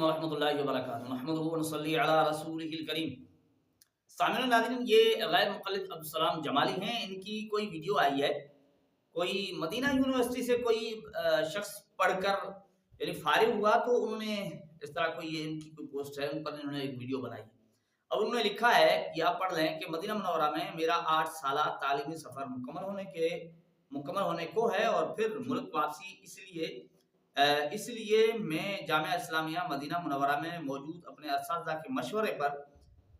ورحمۃ اللہ وبرکاتہ نحمدہ ونصلی علی رسولہ الکریم۔ سامعین ناظرین، یہ غیر مقلد عبدالسلام جمالی ہیں۔ ان کی کوئی ویڈیو آئی ہے، کوئی مدینہ یونیورسٹی سے کوئی شخص پڑھ کر یعنی فارغ ہوا تو انہوں نے اس طرح کوئی ان کی کوئی پوسٹ ہے، ان پر انہوں نے ایک ویڈیو بنائی اور انہوں نے لکھا ہے کہ آپ پڑھ لیں کہ مدینہ منورہ میں میرا 8 سالہ تعلیمی سفر مکمل ہونے کو ہے اور پھر ملک واپسی اس لیے میں جامعہ اسلامیہ مدینہ منورہ میں موجود اپنے اساتذہ کے مشورے پر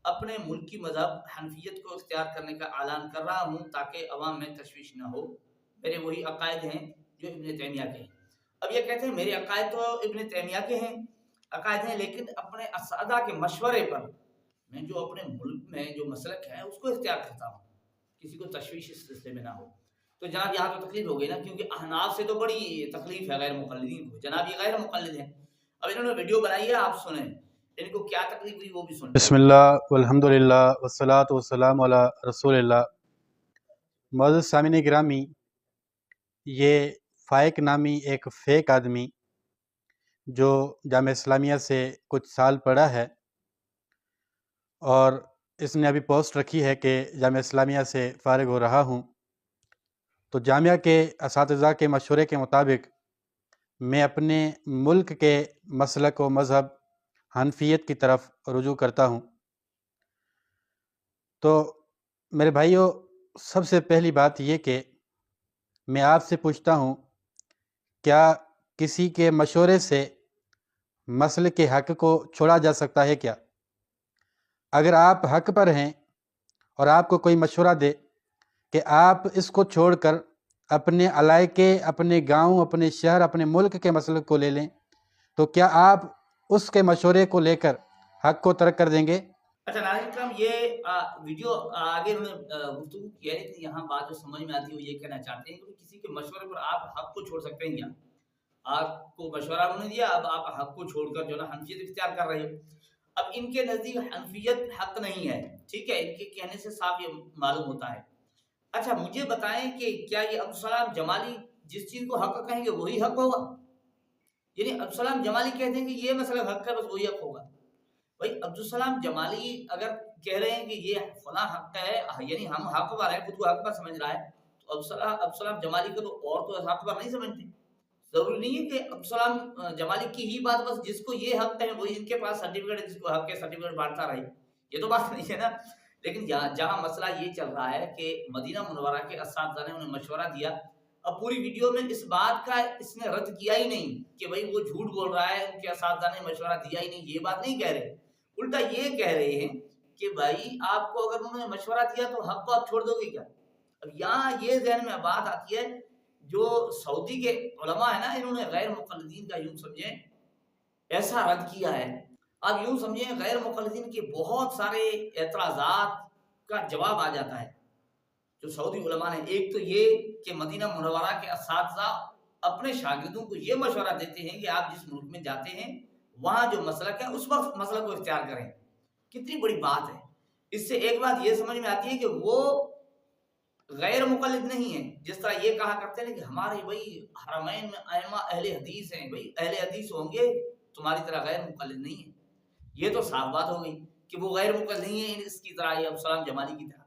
اپنے ملکی مذہب حنفیت کو اختیار کرنے کا اعلان کر رہا ہوں تاکہ عوام میں تشویش نہ ہو۔ میرے وہی عقائد ہیں جو ابن تیمیہ کے ہیں۔ اب یہ کہتے ہیں میرے عقائد تو ابن تیمیہ کے ہیں عقائد ہیں، لیکن اپنے اساتذہ کے مشورے پر میں جو اپنے ملک میں جو مسلک ہے اس کو اختیار کرتا ہوں، کسی کو تشویش اس سلسلے میں نہ ہو۔ تو جناب یہاں تو تکلیف ہو گئی نا، کیونکہ احناف سے تو بڑی تکلیف ہے غیر مقلدین کو۔ جناب یہ غیر مقلد ہیں، اب انہوں نے ویڈیو بنائی ہے، آپ سنیں ان کو کیا تکلیف ہوئی وہ بھی سنیں۔ بسم اللہ والحمدللہ والصلاۃ والسلام علی رسول اللہ۔ معزز سامعین گرامی، یہ فائق نامی ایک فیک آدمی جو جامعہ اسلامیہ سے کچھ سال پڑھا ہے اور اس نے ابھی پوسٹ رکھی ہے کہ جامعہ اسلامیہ سے فارغ ہو رہا ہوں، تو جامعہ کے اساتذہ کے مشورے کے مطابق میں اپنے ملک کے مسلک و مذہب حنفیت کی طرف رجوع کرتا ہوں۔ تو میرے بھائیوں، سب سے پہلی بات یہ کہ میں آپ سے پوچھتا ہوں، کیا کسی کے مشورے سے مسلک کے حق کو چھوڑا جا سکتا ہے کیا؟ اگر آپ حق پر ہیں اور آپ کو کوئی مشورہ دے کہ آپ اس کو چھوڑ کر اپنے علاقے، اپنے گاؤں، اپنے شہر، اپنے ملک کے مسلک کو لے لیں، تو کیا آپ اس کے مشورے کو لے کر حق کو ترک کر دیں گے؟ اچھا ناظرین کرام، یہ ویڈیو آگے انہوں نے گفتگو کیا ہے، لیکن یہاں بات جو سمجھ میں آتی ہے وہ یہ کہنا چاہتے ہیں کہ کسی کے مشورے پر آپ حق کو چھوڑ سکتے ہیں کیا؟ آپ کو مشورہ انہوں نے دیا، اب آپ حق کو چھوڑ کر جو نا حنفیت اختیار کر رہے ہو۔ اب ان کے نزدیک حنفیت حق نہیں ہے، ٹھیک ہے، ان کے کہنے سے صاف یہ معلوم ہوتا ہے۔ اچھا مجھے بتائیں کہ کیا یہ عبدالسلام جمالی جس چیز کو حق کہیں گے وہی حق ہوگا؟ یعنی عبدالسلام جمالی کہتے ہیں کہ یہ مسئلہ حق ہے، بس وہی حق ہوگا؟ بھائی عبدالسلام جمالی اگر کہہ رہے ہیں کہ یہ فلاں حق ہے، یعنی ہم حق پر ہیں، خود کو حق پر سمجھ رہا ہے، تو عبدالسلام جمالی کو تو اور تو حق پر نہیں سمجھتے۔ ضروری نہیں ہے کہ عبدالسلام جمالی کی ہی بات بس جس کو یہ حق ہے وہی ان کے پاس سرٹیفکیٹ ہے، جس کو حق ہے سرٹیفکیٹ بانٹتا رہے، یہ تو بات نہیں ہے نا۔ لیکن جہاں مسئلہ یہ چل رہا ہے کہ مدینہ منورہ کے اساتذہ نے انہیں مشورہ دیا، اب پوری ویڈیو میں اس بات کا اس نے رد کیا ہی نہیں کہ بھئی وہ جھوٹ بول رہا ہے، ان کے اساتذہ نے مشورہ دیا ہی نہیں، یہ بات نہیں کہہ رہے، الٹا یہ کہہ رہے ہیں کہ بھائی آپ کو اگر انہوں نے مشورہ دیا تو حق کو آپ چھوڑ دو گے کیا؟ اب یہاں یہ ذہن میں بات آتی ہے، جو سعودی کے علماء ہیں نا، انہوں نے غیر مقلدین کا یوں سمجھیں ایسا رد کیا ہے، اب یوں سمجھیں غیر مقلدین کے بہت سارے اعتراضات کا جواب آ جاتا ہے جو سعودی علماء نے۔ ایک تو یہ کہ مدینہ منورہ کے اساتذہ اپنے شاگردوں کو یہ مشورہ دیتے ہیں کہ آپ جس ملک میں جاتے ہیں وہاں جو مسلک ہے اس وقت مسلک کو اختیار کریں۔ کتنی بڑی بات ہے۔ اس سے ایک بات یہ سمجھ میں آتی ہے کہ وہ غیر مقلد نہیں ہیں، جس طرح یہ کہا کرتے ہیں کہ ہمارے بھائی حرمین میں ائمہ اہل حدیث ہیں، بھائی اہل حدیث ہوں گے تمہاری طرح غیر مقلد نہیں ہیں۔ یہ تو صاف بات ہو گئی کہ وہ غیر مقلد نہیں ہیں اس کی طرح، یہ عبدالسلام جمالی کی طرح۔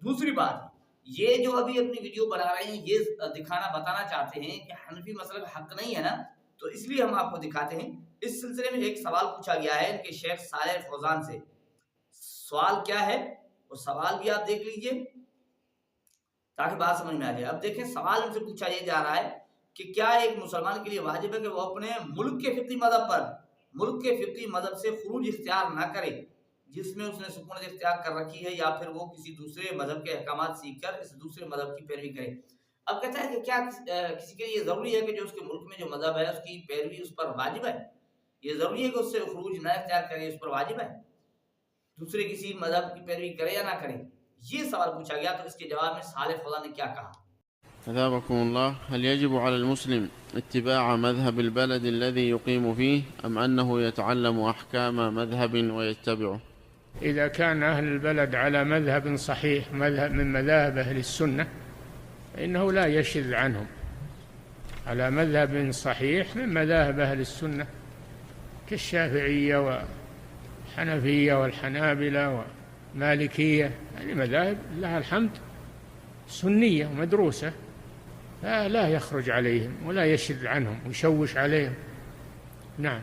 دوسری بات، یہ جو ابھی اپنی ویڈیو بنا رہے ہیں یہ بتانا چاہتے ہیں کہ حنفی مسلک حق نہیں ہے نا، تو اس لیے ہم آپ کو دکھاتے ہیں۔ اس سلسلے میں ایک سوال پوچھا گیا ہے ان کے شیخ صالح فوزان سے۔ سوال کیا ہے وہ سوال بھی آپ دیکھ لیجئے تاکہ بات سمجھ میں آ جائے۔ اب دیکھیں سوال ان سے پوچھا یہ جا رہا ہے کہ کیا ایک مسلمان کے لیے واجب ہے کہ وہ اپنے ملک کے فقہی مذہب سے خروج اختیار نہ کرے جس میں اس نے سکونت اختیار کر رکھی ہے، یا پھر وہ کسی دوسرے مذہب کے احکامات سیکھ کر اس دوسرے مذہب کی پیروی کرے؟ اب کہتا ہے کہ کیا کسی کے لیے ضروری ہے کہ جو اس کے ملک میں جو مذہب ہے اس کی پیروی اس پر واجب ہے؟ یہ ضروری ہے کہ اس سے خروج نہ اختیار کرے، اس پر واجب ہے دوسرے کسی مذہب کی پیروی کرے یا نہ کرے؟ یہ سوال پوچھا گیا، تو اس کے جواب میں صالح فوزان نے کیا کہا؟ أثابكم الله. هل يجب على المسلم اتباع مذهب البلد الذي يقيم فيه أم أنه يتعلم أحكام مذهب ويتبعه؟ إذا كان أهل البلد على مذهب صحيح، مذهب من مذاهب أهل السنة، فإنه لا يشذ عنهم، على مذهب صحيح من مذاهب أهل السنة كالشافعية والحنفية والحنابلة ومالكية، هذه مذاهب لها الحمد سنية ومدروسة، فلا يخرج عليهم ولا يشذ عنهم ويشوش عليهم. نعم.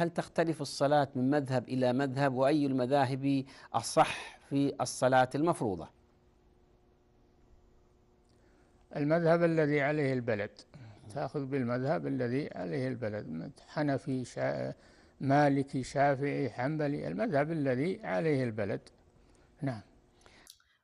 هل تختلف الصلاة من مذهب إلى مذهب، وأي المذاهب أصح في الصلاة المفروضة؟ المذهب الذي عليه البلد، تأخذ بالمذهب الذي عليه البلد، حنفي، مالكي، شافعي، حنبلي، المذهب الذي عليه البلد. نعم.